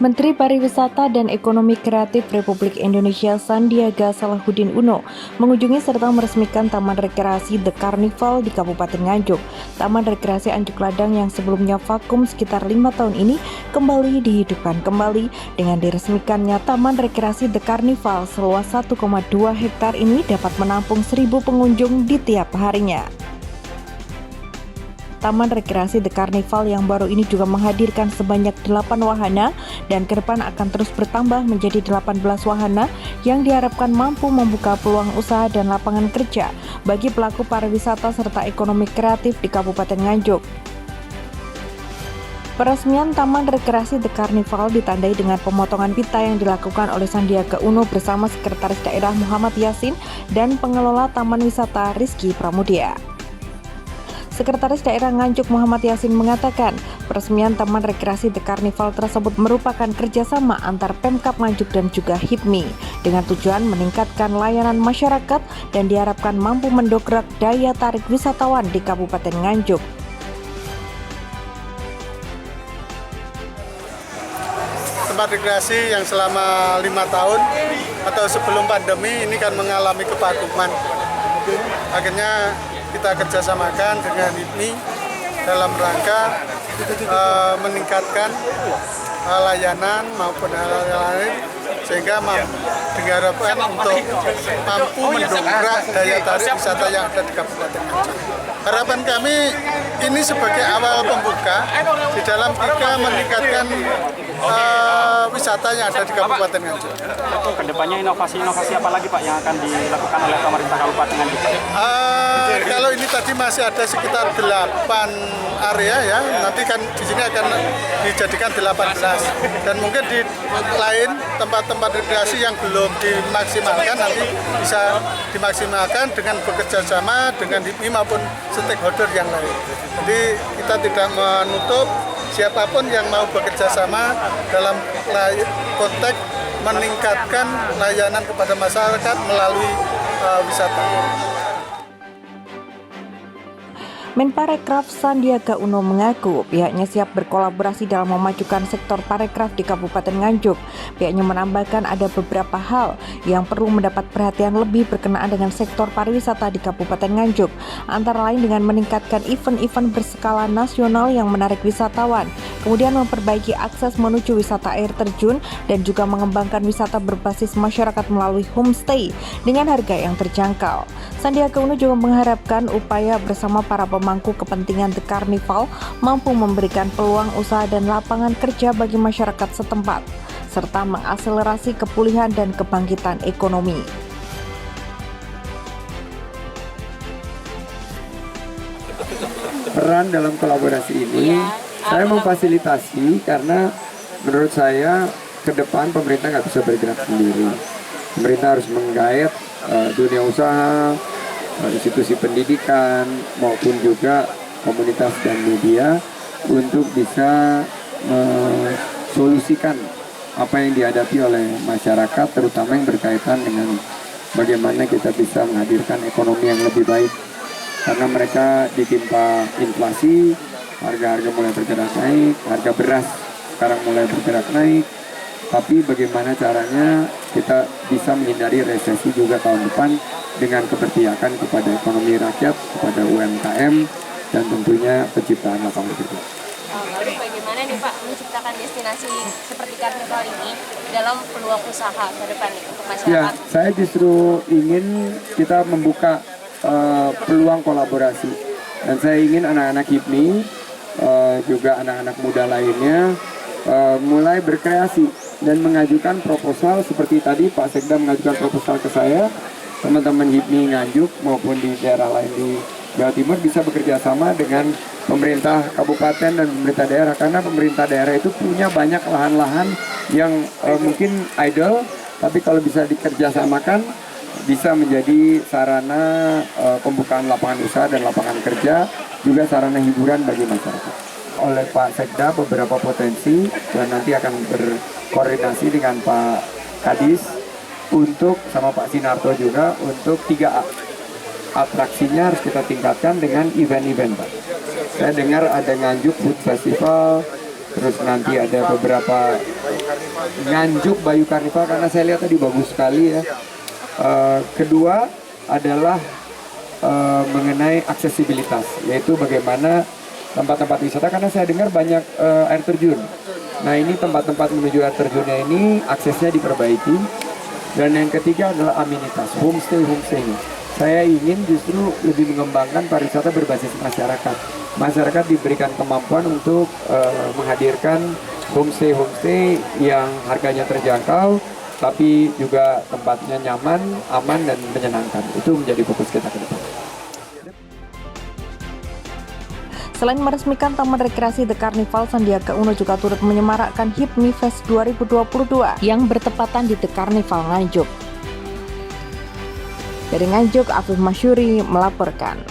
Menteri Pariwisata dan Ekonomi Kreatif Republik Indonesia Sandiaga Salahuddin Uno mengunjungi serta meresmikan Taman Rekreasi The Carnival di Kabupaten Nganjuk. Taman Rekreasi Anjuk Ladang yang sebelumnya vakum sekitar 5 tahun ini kembali dihidupkan kembali dengan diresmikannya Taman Rekreasi The Carnival seluas 1,2 hektar ini dapat menampung 1.000 pengunjung di tiap harinya. Taman Rekreasi The Carnival yang baru ini juga menghadirkan sebanyak 8 wahana dan ke depan akan terus bertambah menjadi 18 wahana yang diharapkan mampu membuka peluang usaha dan lapangan kerja bagi pelaku pariwisata serta ekonomi kreatif di Kabupaten Nganjuk. Peresmian Taman Rekreasi The Carnival ditandai dengan pemotongan pita yang dilakukan oleh Sandiaga Uno bersama Sekretaris Daerah Muhammad Yasin dan Pengelola Taman Wisata Rizky Pramudia. Sekretaris Daerah Nganjuk Muhammad Yasin mengatakan, peresmian Taman Rekreasi The Carnival tersebut merupakan kerjasama antar Pemkab Nganjuk dan juga HIPMI dengan tujuan meningkatkan layanan masyarakat dan diharapkan mampu mendongkrak daya tarik wisatawan di Kabupaten Nganjuk. Tempat rekreasi yang selama 5 tahun atau sebelum pandemi ini kan mengalami kevakuman. Akhirnya kita kerjasamakan dengan HIPMI dalam rangka meningkatkan layanan maupun hal-hal lain sehingga diharapkan untuk mampu mendongkrak daya tarik wisata yang ada di Kabupaten Nganjuk. Harapan kami ini sebagai awal pembuka di dalam kita meningkatkan wisata yang ada di Kabupaten Nganjuk. Kedepannya inovasi-inovasi apa lagi Pak yang akan dilakukan oleh pemerintah Kabupaten Nganjuk? Kalau ini tadi masih ada sekitar 8 area ya, nanti kan di sini akan dijadikan 18 dan mungkin di lain tempat-tempat rekreasi yang belum dimaksimalkan nanti bisa dimaksimalkan dengan bekerja sama dengan HIPMI maupun stakeholder yang lain. Jadi kita tidak menutup siapapun yang mau bekerja sama dalam konteks meningkatkan layanan kepada masyarakat melalui wisata. Menparekraf Sandiaga Uno mengaku pihaknya siap berkolaborasi dalam memajukan sektor parekraf di Kabupaten Nganjuk. Pihaknya menambahkan ada beberapa hal yang perlu mendapat perhatian lebih berkenaan dengan sektor pariwisata di Kabupaten Nganjuk, antara lain dengan meningkatkan event-event berskala nasional yang menarik wisatawan, kemudian memperbaiki akses menuju wisata air terjun, dan juga mengembangkan wisata berbasis masyarakat melalui homestay dengan harga yang terjangkau. Sandiaga Uno juga mengharapkan upaya bersama para pemangku kepentingan The Carnival mampu memberikan peluang usaha dan lapangan kerja bagi masyarakat setempat, serta mengakselerasi kepulihan dan kebangkitan ekonomi. Peran dalam kolaborasi ini, saya memfasilitasi karena menurut saya ke depan pemerintah nggak bisa bergerak sendiri. Pemerintah harus menggait dunia usaha, institusi pendidikan maupun juga komunitas dan media untuk bisa mensolusikan apa yang dihadapi oleh masyarakat, terutama yang berkaitan dengan bagaimana kita bisa menghadirkan ekonomi yang lebih baik. Karena mereka ditimpa inflasi, harga-harga mulai bergerak naik, harga beras sekarang mulai bergerak naik. Tapi bagaimana caranya kita bisa menghindari resesi juga tahun depan dengan keberpihakan kepada ekonomi rakyat, kepada UMKM, dan tentunya penciptaan lapangan kerja. Lalu bagaimana nih Pak menciptakan destinasi seperti Carnival ini dalam peluang usaha ke depan nih untuk masyarakat? Ya, saya justru ingin kita membuka peluang kolaborasi. Dan saya ingin anak-anak HIPMI, juga anak-anak muda lainnya, mulai berkreasi dan mengajukan proposal seperti tadi Pak Sekda mengajukan proposal ke saya. Teman-teman HIPMI Nganjuk maupun di daerah lain di Jawa Timur bisa bekerja sama dengan pemerintah kabupaten dan pemerintah daerah, karena pemerintah daerah itu punya banyak lahan-lahan yang mungkin idle, tapi kalau bisa dikerjasamakan bisa menjadi sarana pembukaan lapangan usaha dan lapangan kerja, juga sarana hiburan bagi masyarakat. Oleh Pak Sekda beberapa potensi dan nanti akan berkoordinasi dengan Pak Kadis untuk sama Pak Sinarto juga untuk 3A. atraksinya harus kita tingkatkan dengan event-event, Pak. Saya dengar ada Nganjuk Food Festival, terus nanti ada beberapa Nganjuk Bayu Karnival, karena saya lihat tadi bagus sekali ya. Kedua adalah mengenai aksesibilitas, yaitu bagaimana tempat-tempat wisata, karena saya dengar banyak air terjun. Nah, ini tempat-tempat menuju air terjunnya ini aksesnya diperbaiki. Dan yang ketiga adalah amenitas, homestay. Saya ingin justru lebih mengembangkan pariwisata berbasis masyarakat. Masyarakat diberikan kemampuan untuk menghadirkan homestay yang harganya terjangkau, tapi juga tempatnya nyaman, aman, dan menyenangkan. Itu menjadi fokus kita ke depan. Selain meresmikan Taman Rekreasi The Carnival, Sandiaga Uno juga turut menyemarakkan HIPMI Fest 2022 yang bertepatan di The Carnival Nganjuk. Dari Nganjuk, Afif Masyuri melaporkan.